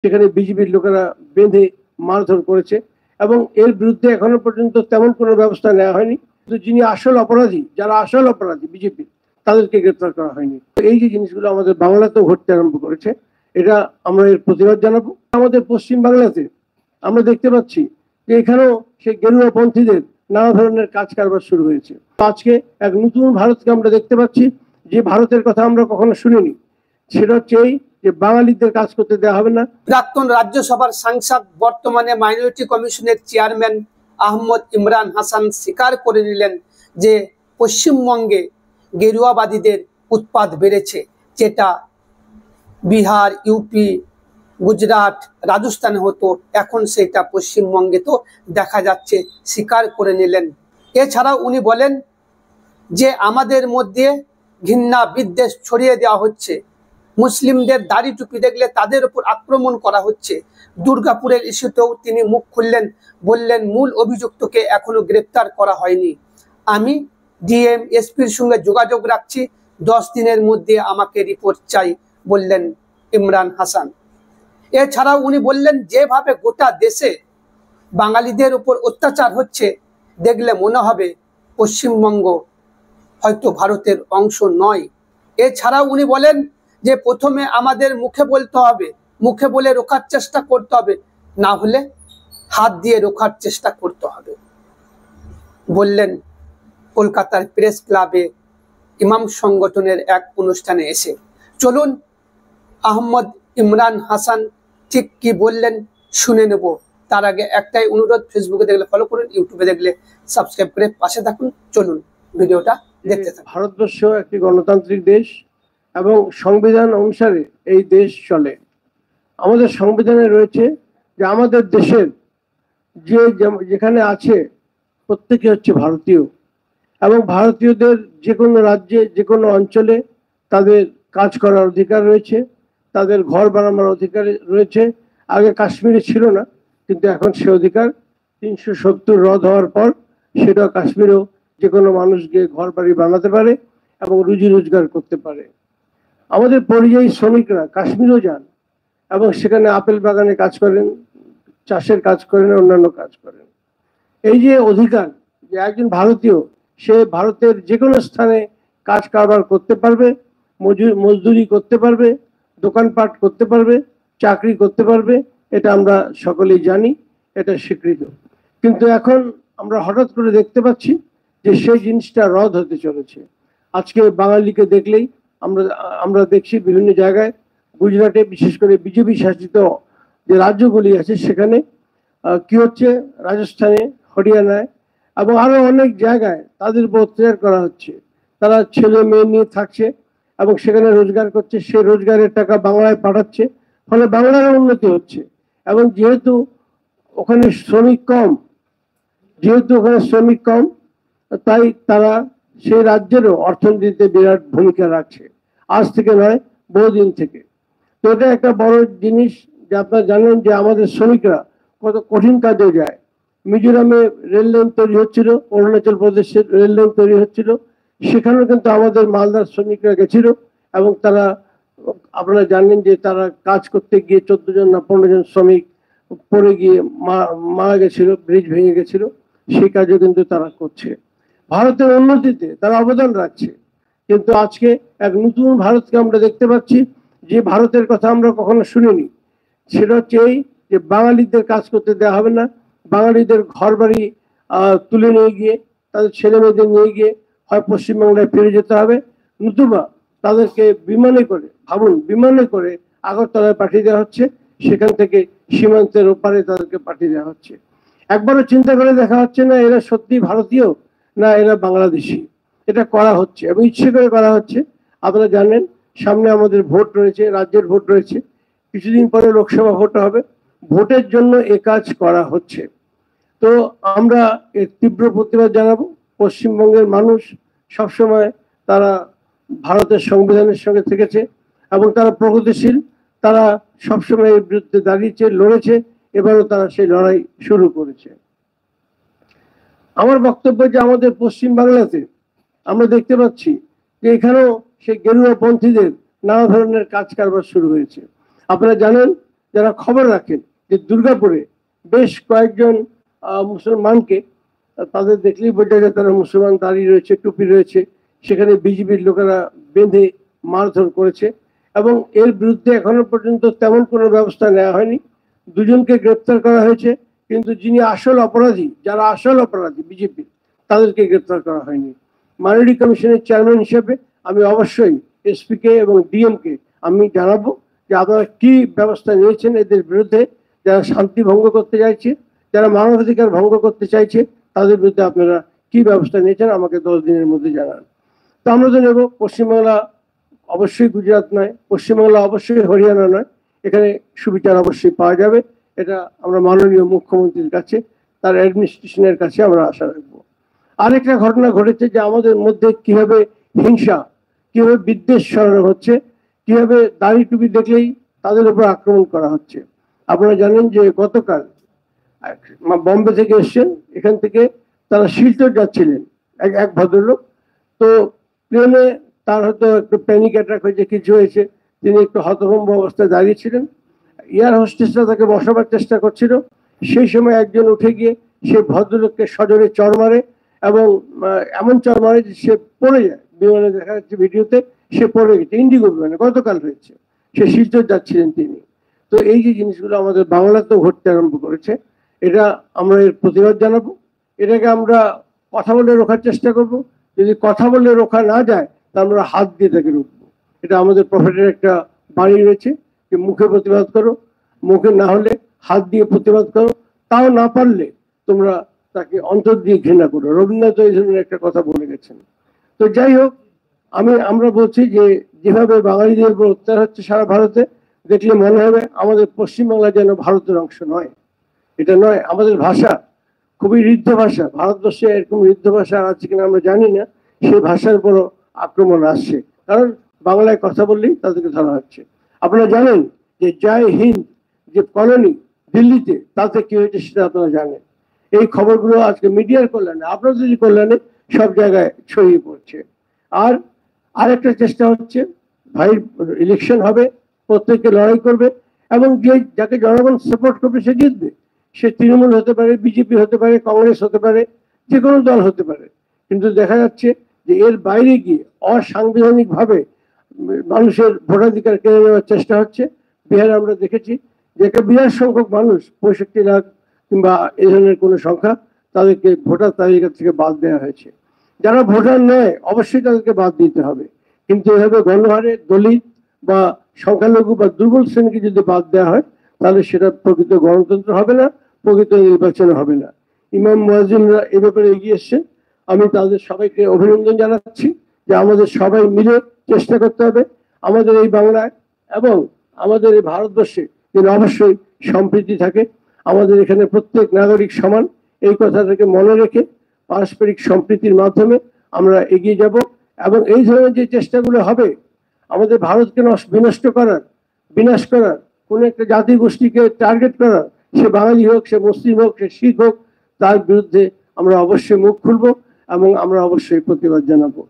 সেখানে বিজেপির লোকেরা বেঁধে মারধর করেছে এবং এর বিরুদ্ধে এখনো পর্যন্ত তেমন কোনো ব্যবস্থা নেওয়া হয়নি। কিন্তু যিনি আসল অপরাধী, যারা আসল অপরাধী বিজেপি, তাদেরকে গ্রেপ্তার করা হয়নি। এই যে জিনিসগুলো আমাদের বাংলাতেও ঘটতে আরম্ভ করেছে, এটা আমরা এর প্রতিবাদ জানাবো। আমাদের পশ্চিম বাংলাতে আমরা দেখতে পাচ্ছি যে এখানেও সেই গেরুয়াপন্থীদের নানা ধরনের কাজ কারবার শুরু হয়েছে। আজকে এক নতুন ভারতকে আমরা দেখতে পাচ্ছি, যে ভারতের কথা আমরা কখনো শুনিনি। সেটা হচ্ছে এই যে বাঙালিদের কাজ করতে দেওয়া হবে না। প্রাক্তন রাজ্যসভার সাংসদ, বর্তমানে মাইনরিটি কমিশনের চেয়ারম্যান আহমদ ইমরান হাসান স্বীকার করে নিলেন যে পশ্চিমবঙ্গে গেরুয়াবাদীদের উৎপাত বেড়েছে, যেটা বিহার, ইউপি, গুজরাট, রাজস্থানে হতো, এখন সেটা পশ্চিমবঙ্গে তো দেখা যাচ্ছে, স্বীকার করে নিলেন। এছাড়াও উনি বলেন যে আমাদের মধ্যে ঘৃণা বিদ্বেষ ছড়িয়ে দেওয়া হচ্ছে, মুসলিমদের দাড়ি টুপি দেখলে তাদের উপর আক্রমণ করা হচ্ছে। দুর্গাপুরের ইস্যুতেও তিনি মুখ খুললেন, বললেন মূল অভিযুক্তকে এখনো গ্রেপ্তার করা হয়নি। আমি ডিএম এসপির সঙ্গে যোগাযোগ রাখছি, 10 দিনের মধ্যে আমাকে রিপোর্ট চাই, বললেন ইমরান হাসান। এছাড়াও উনি বললেন যেভাবে গোটা দেশে বাঙালিদের উপর অত্যাচার হচ্ছে, দেখলে মনে হবে পশ্চিমবঙ্গ হয়তো ভারতের অংশ নয়। এছাড়াও উনি বলেন যে প্রথমে আমাদের মুখে বলতে হবে, মুখে বলে রোখার চেষ্টা করতে হবে, না হলে হাত দিয়ে রোখার চেষ্টা করতে হবে, বললেন কলকাতার প্রেস ক্লাবে ইমাম সংগঠনের এক অনুষ্ঠানে এসে। চলুন আহমদ ইমরান হাসান ঠিক কি বললেন শুনে নেব। তার আগে একটাই অনুরোধ, ফেসবুকে দেখলে ফলো করুন, ইউটিউবে দেখলে সাবস্ক্রাইব করে পাশে থাকুন। চলুন ভিডিওটা দেখতে থাকুন। ভারতবর্ষ একটি গণতান্ত্রিক দেশ এবং সংবিধান অনুসারে এই দেশ চলে। আমাদের সংবিধানে রয়েছে যে আমাদের দেশের যেখানে আছে প্রত্যেকে হচ্ছে ভারতীয়, এবং ভারতীয়দের যে কোনো রাজ্যে যে কোনো অঞ্চলে তাদের কাজ করার অধিকার রয়েছে, তাদের ঘর বানানোর অধিকার রয়েছে। আগে কাশ্মীরে ছিল না, কিন্তু এখন সে অধিকার 370 রদ হওয়ার পর সেটা কাশ্মীরেও যে কোনো মানুষ গিয়ে ঘর বাড়ি বানাতে পারে এবং রুজি রোজগার করতে পারে। আমাদের পরিযায়ী শ্রমিকরা কাশ্মীরও যান এবং সেখানে আপেল বাগানে কাজ করেন, চাষের কাজ করেন, অন্যান্য কাজ করেন। এই যে অধিকার, যে একজন ভারতীয় সে ভারতের যে কোনো স্থানে কাজ কারবার করতে পারবে, মজদুরি করতে পারবে, দোকানপাট করতে পারবে, চাকরি করতে পারবে, এটা আমরা সকলেই জানি, এটা স্বীকৃত। কিন্তু এখন আমরা হঠাৎ করে দেখতে পাচ্ছি যে সেই জিনিসটা রদ হতে চলেছে। আজকে বাঙালিকে দেখলেই আমরা দেখছি বিভিন্ন জায়গায়, গুজরাটে বিশেষ করে বিজেপি শাসিত যে রাজ্যগুলি আছে সেখানে কি হচ্ছে, রাজস্থানে, হরিয়ানায় এবং আরো অনেক জায়গায় তাদের উপর অত্যাচার করা হচ্ছে। তারা ছেলে মেয়ে নিয়ে থাকছে এবং সেখানে রোজগার করছে, সে রোজগারের টাকা বাংলায় পাঠাচ্ছে, ফলে বাংলার উন্নতি হচ্ছে। এবং যেহেতু ওখানে শ্রমিক কম, তাই তারা সেই রাজ্যেরও অর্থনীতিতে বিরাট ভূমিকা রাখছে, আজ থেকে নয় বহুদিন থেকে। তো এটা একটা বড় জিনিস যে আপনারা জানেন যে আমাদের শ্রমিকরা কত কঠিন কাজে যায়। মিজোরামে রেল লাইন তৈরি হচ্ছিল, অরুণাচল প্রদেশের রেল লাইন তৈরি হচ্ছিল, সেখানেও কিন্তু আমাদের মালদার শ্রমিকরা গেছিল এবং তারা, আপনারা জানেন যে তারা কাজ করতে গিয়ে 14 জন না 15 জন শ্রমিক পড়ে গিয়ে মারা গেছিল, ব্রিজ ভেঙে গেছিল। সেই কাজও কিন্তু তারা করছে, ভারতের উন্নতিতে তারা অবদান রাখছে। কিন্তু আজকে এক নতুন ভারতকে আমরা দেখতে পাচ্ছি, যে ভারতের কথা আমরা কখনো শুনিনি। সেটা হচ্ছে এই যে বাঙালিদের কাজ করতে দেওয়া হবে না, বাঙালিদের ঘর বাড়ি তুলে নিয়ে গিয়ে তাদের ছেলে মেয়েদের নিয়ে গিয়ে হয় পশ্চিমবাংলায় ফিরে যেতে হবে, নতুবা তাদেরকে বিমানে করে আগরতলায় পাঠিয়ে দেওয়া হচ্ছে, সেখান থেকে সীমান্তের ওপারে তাদেরকে পাঠিয়ে দেওয়া হচ্ছে। একবারও চিন্তা করে দেখা হচ্ছে না এরা সত্যি ভারতীয় না এরা বাংলাদেশি। এটা করা হচ্ছে এবং ইচ্ছে করে করা হচ্ছে। আপনারা জানেন সামনে আমাদের ভোট রয়েছে, রাজ্যের ভোট রয়েছে, কিছুদিন পরে লোকসভা ভোট হবে, ভোটের জন্য এ কাজ করা হচ্ছে। তো আমরা এর তীব্র প্রতিবাদ জানাবো। পশ্চিমবঙ্গের মানুষ সবসময় তারা ভারতের সংবিধানের সঙ্গে থেকেছে এবং তারা প্রগতিশীল, তারা সবসময় এর বিরুদ্ধে দাঁড়িয়েছে, লড়েছে, এবারও তারা সেই লড়াই শুরু করেছে। আমার বক্তব্য যে আমাদের পশ্চিম বাংলাতে আমরা দেখতে পাচ্ছি যে এখানেও সেই গেরুয়াপন্থীদের নানা ধরনের কাজ কারবার শুরু হয়েছে। আপনারা জানেন যারা খবর রাখেন যে দুর্গাপুরে বেশ কয়েকজন মুসলমানকে তাদের দেখলেই বোঝা যায় তারা মুসলমান, দাঁড়িয়ে রয়েছে, টুপি রয়েছে, সেখানে বিজেপির লোকেরা বেঁধে মারধর করেছে এবং এর বিরুদ্ধে এখনো পর্যন্ত তেমন কোনো ব্যবস্থা নেওয়া হয়নি। দুজনকে গ্রেপ্তার করা হয়েছে, কিন্তু যিনি আসল অপরাধী, যারা আসল অপরাধী বিজেপি, তাদেরকে গ্রেপ্তার করা হয়নি। মাইনরিটি কমিশনের চেয়ারম্যান হিসেবে আমি অবশ্যই এসপিকে এবং ডিএমকে আমি জানাবো যে আপনারা কি ব্যবস্থা নিয়েছেন এদের বিরুদ্ধে, যারা শান্তি ভঙ্গ করতে চাইছে, যারা মানবাধিকার ভঙ্গ করতে চাইছে, তাদের বিরুদ্ধে আপনারা কি ব্যবস্থা নিয়েছেন আমাকে 10 দিনের মধ্যে জানান। তো আমরা তো নেব পশ্চিমবাংলা অবশ্যই গুজরাট নয়, পশ্চিমবাংলা অবশ্যই হরিয়ানা নয়, এখানে সুবিচার অবশ্যই পাওয়া যাবে। এটা আমরা মাননীয় মুখ্যমন্ত্রীর কাছে, তার অ্যাডমিনিস্ট্রেশনের কাছে আমরা আশা রাখবো। আরেকটা ঘটনা ঘটেছে যে আমাদের মধ্যে কিভাবে হিংসা, কিভাবে বিদ্বেষ ছড়ানো হচ্ছে, কিভাবে দাড়ি টুপি দেখলেই তাদের উপর আক্রমণ করা হচ্ছে। আপনারা জানেন যে গতকাল বম্বে থেকে এসছেন, এখান থেকে তারা শিলচর যাচ্ছিলেন এক ভদ্রলোক, তো প্লেনে তার হয়তো একটু প্যানিক অ্যাটাক হয়েছে, কিছু হয়েছে, তিনি একটু হতভম্ব অবস্থায় দাঁড়িয়েছিলেন। এয়ার হোস্টেসরা তাকে বসাবার চেষ্টা করছিল, সেই সময় একজন উঠে গিয়ে সে ভদ্রলোককে সজোরে চড় মারে এবং এমন চড় মারে যে সে পড়ে যায়। বিমানে দেখা যাচ্ছে ভিডিওতে সে পড়ে গেছে, ইন্ডিগো বিমানে গতকাল হয়েছে, সে শিলচর যাচ্ছিলেন তিনি। তো এই যে জিনিসগুলো আমাদের বাংলাতেও ঘটতে আরম্ভ করেছে, এটা আমরা এর প্রতিবাদ জানাবো। এটাকে আমরা কথা বলে রোখার চেষ্টা করব, যদি কথা বলে রোখা না যায় তা আমরা হাত দিয়ে তাকে রুখবো। এটা আমাদের প্রফেটের একটা বাণী রয়েছে যে মুখে প্রতিবাদ করো, মুখে না হলে হাত দিয়ে প্রতিবাদ করো, তাও না পারলে তোমরা তাকে অন্তর দিয়ে ঘৃণা করো। রবীন্দ্রনাথ এই ধরনের একটা কথা বলে গেছেন। তো যাই হোক, আমরা বলছি যে যেভাবে বাঙালিদের উপর অত্যাচার হচ্ছে সারা ভারতে, দেখলে মনে হবে আমাদের পশ্চিমবাংলা যেন ভারতের অংশ নয়। এটা নয়, আমাদের ভাষা খুবই ঋদ্ধ ভাষা, ভারতবর্ষে এরকম ঋদ্ধ ভাষা আছে কিনা আমরা জানি না, সেই ভাষার উপরও আক্রমণ আসছে, কারণ বাংলায় কথা বললেই তাদেরকে ধরা হচ্ছে। আপনারা জানেন যে জয় হিন্দ যে কলোনি দিল্লিতে, তাতে কি হয়েছে সেটা আপনারা জানেন। এই খবরগুলো আজকে মিডিয়ার কল্যাণে, আপনাদের কল্যাণে সব জায়গায় ছড়িয়ে পড়ছে। আর আরেকটা চেষ্টা হচ্ছে, ভাই ইলেকশন হবে, প্রত্যেককে লড়াই করবে এবং যাকে জনগণ সাপোর্ট করবে সে জিতবে। সে তৃণমূল হতে পারে, বিজেপি হতে পারে, কংগ্রেস হতে পারে, যে কোনো দল হতে পারে। কিন্তু দেখা যাচ্ছে যে এর বাইরে গিয়ে অসাংবিধানিক ভাবে মানুষের ভোটাধিকার কেড়ে নেওয়ার চেষ্টা হচ্ছে। বিহারে আমরা দেখেছি যে একটা বিরাট সংখ্যক মানুষ, 65 লাখ কিংবা এই ধরনের কোনো সংখ্যা, তাদেরকে ভোটার তালিকা থেকে বাদ দেওয়া হয়েছে। যারা ভোটার নয় অবশ্যই তাদেরকে বাদ দিতে হবে, কিন্তু এভাবে গণহারে দলিত বা সংখ্যালঘু বা দুর্বল শ্রেণীকে যদি বাদ দেওয়া হয় তাহলে সেটা প্রকৃত গণতন্ত্র হবে না, প্রকৃত নির্বাচন হবে না। ইমাম মুয়াজ্জিনরা এ ব্যাপারে এগিয়ে এসছেন, আমি তাদের সবাইকে অভিনন্দন জানাচ্ছি যে আমাদের সবাই মিলে চেষ্টা করতে হবে আমাদের এই বাংলায় এবং আমাদের এই ভারতবর্ষে যেন অবশ্যই সম্প্রীতি থাকে। আমাদের এখানে প্রত্যেক নাগরিক সমান, এই কথাটাকে মনে রেখে পারস্পরিক সম্প্রীতির মাধ্যমে আমরা এগিয়ে যাব। এবং এই ধরনের যে চেষ্টাগুলো হবে আমাদের ভারতকে বিনষ্ট করার, বিনাশ করার, কোন একটা জাতি গোষ্ঠীকে টার্গেট করার, সে বাঙালি হোক, সে মুসলিম হোক, সে শিখ হোক, তার বিরুদ্ধে আমরা অবশ্যই মুখ খুলবো এবং আমরা অবশ্যই প্রতিবাদ জানাবো।